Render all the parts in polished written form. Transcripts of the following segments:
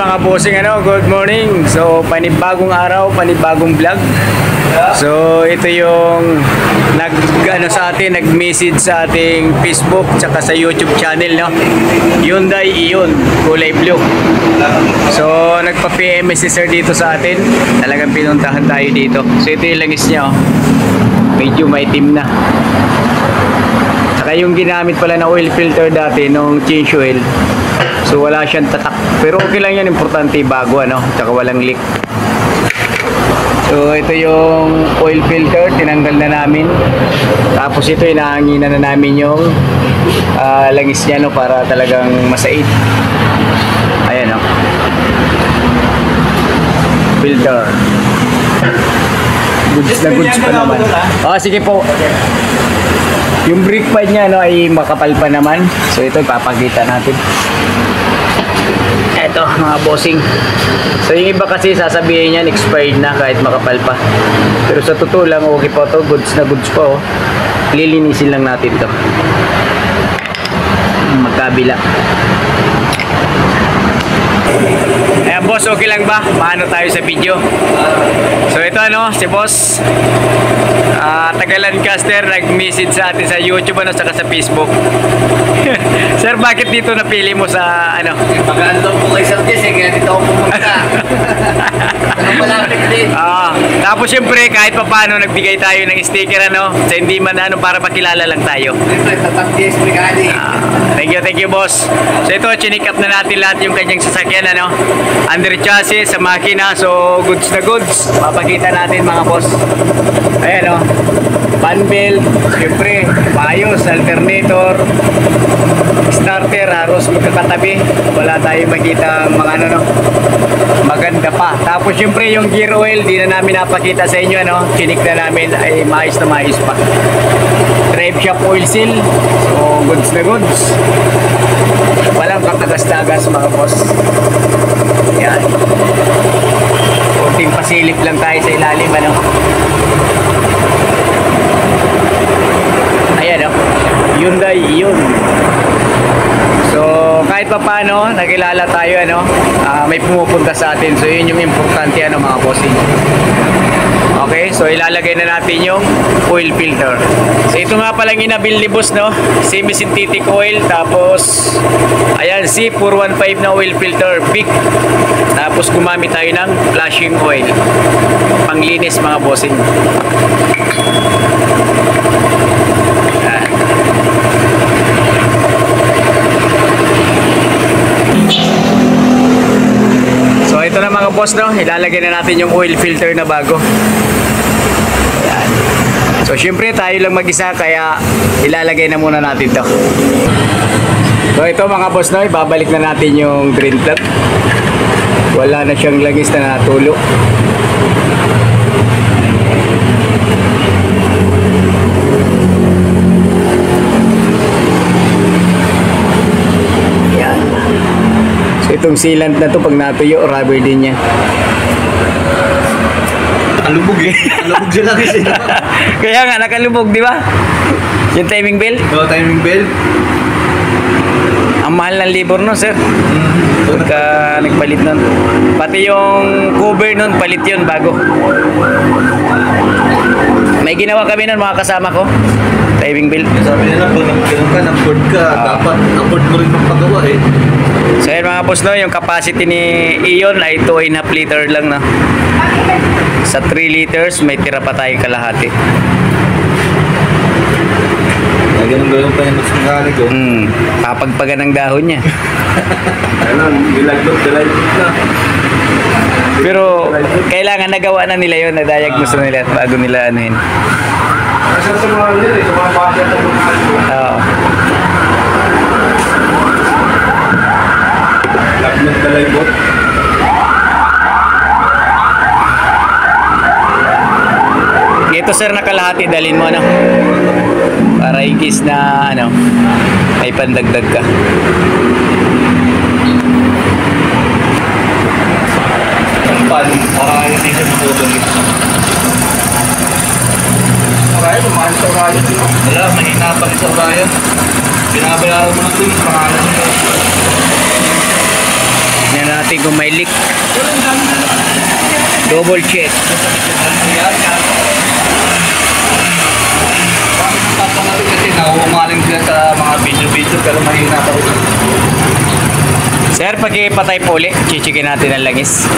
Mga bossing, good morning. So panibagong araw, panibagong vlog. So ito yung sa atin, nag-message sa ating Facebook tsaka sa YouTube channel, no? Hyundai Ion, kulay blue. So nagpa-PM si sir dito sa atin. Talagang pinuntahan tayo dito. So ito yung langis niya, oh. Medyo maitim na. Saka yung ginamit pala na oil filter dati nung change oil, so wala siyang tatak. Pero okay lang yan, importante bago, tsaka walang leak. So ito yung oil filter, tinanggal na namin. Tapos ito, inahanginan na namin yung langis niya, para talagang masait. Ayan, filter. Goods na goods pa naman. Sige po. Yung brake pad niya, ay makapal pa naman. So ito, ipapakita natin. Eto, mga bossing. So yung iba kasi sasabihin niyan expired na kahit makapal pa. Pero sa totoo lang, okay po to. Goods na goods pa, oh. Lilinisin lang natin to. Magkabila. Ayan boss, okay lang ba? Paano tayo sa video? So ito, si boss Tagalan Caster, nag-message sa atin sa YouTube, saka sa Facebook. Sir, bakit dito napili mo sa Maganda po kay Sir Jess, kaya dito ako pumunta. Malapit din. Tapos syempre, kahit pa paano, nagbigay tayo ng sticker, sa hindi man para makilala lang tayo. Siyempre, tatak Jess, brigade. Thank you boss. So ito, chinick up na natin lahat yung kanyang sasakyan, under chassis, sa makina. So goods na goods, mapakita natin mga boss. Ayan, fan belt, syempre bios, alternator, starter, halos magkakatabi. Wala tayong makita mga maganda pa. Tapos syempre yung gear oil, di na namin napakita sa inyo, chinik na namin, ay maayos na maayos pa. Drive shop oil seal. So goods na goods, walang katagas-tagas mga boss. Yan, kunting pasilip lang tayo sa ilalim, ayan, Hyundai Ion. So kahit pa paano, nakilala tayo, may pumupunta sa atin. So yun yung importante, mga bossing. Okay, so ilalagay na natin yung oil filter. So ito nga palang inabil ni boss, semi-synthetic oil. Tapos ayan, C415 na oil filter, big. Tapos gumamit tayo ng flashing oil, panglinis mga bossing. So ito na mga boss, ilalagay na natin yung oil filter na bago. Ayan. So syempre tayo lang mag-isa, kaya ilalagay na muna natin to. So ito mga boss, ibabalik na natin yung drain plug. Wala na siyang langis na natulo. Itong sealant na to, pag natuyo, rubber din yan. Nakalubog Nakalubog siya lang kasi. Kaya nga, nakalubog, di ba? Yung timing belt? No, timing belt. Ang mahal ng libor nun, sir. Pagka nagpalit nun. Pati yung cover nun, palit yun, bago. May ginawa kami nun, mga kasama ko. Timing belt. Sabi nila, pag nagkaroon ka, nag-board ka, dapat nag-board mo rin magpagawa eh. So yun mga boss, yung capacity ni Ion ay 2.5 liter lang, Sa 3 liters, may tira pa tayong kalahati. Ganun pa yung mas nangalig, Papagpagan ng dahon niya. Nilaglog na. Pero kailangan nagawa na nila yun, na-diagnose na nila bago nila anuhin. Kasi sa mga nila sa mga bata na Oo. Lagnat talaybot. Ito sir, nakalahati, dalhin mo, para in case na may pandagdag ka. Hindi siya matutulog. Ryan, mahal sa Ryan. Wala, mahina pa rin sa Ryan. Binabayaran mo na ito yung pangalan nyo. Yan natin kung may leak. Double check. Kasi nauumaling sila sa mga video-video pero mahina pa rin. Sir, pagkipatay po ulit, chichikin natin ang langis.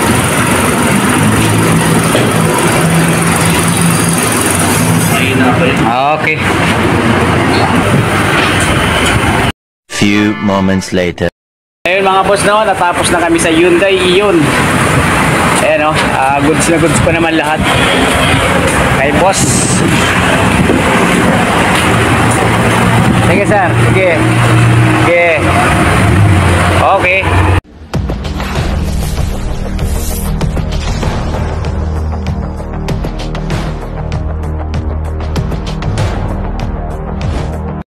Mahina pa rin. Okay. Few moments later. Ayun mga boss, no, natapos na kami sa Hyundai Ion. Ayan o, goods na goods pa naman lahat. Kay boss. Sige sir, sige.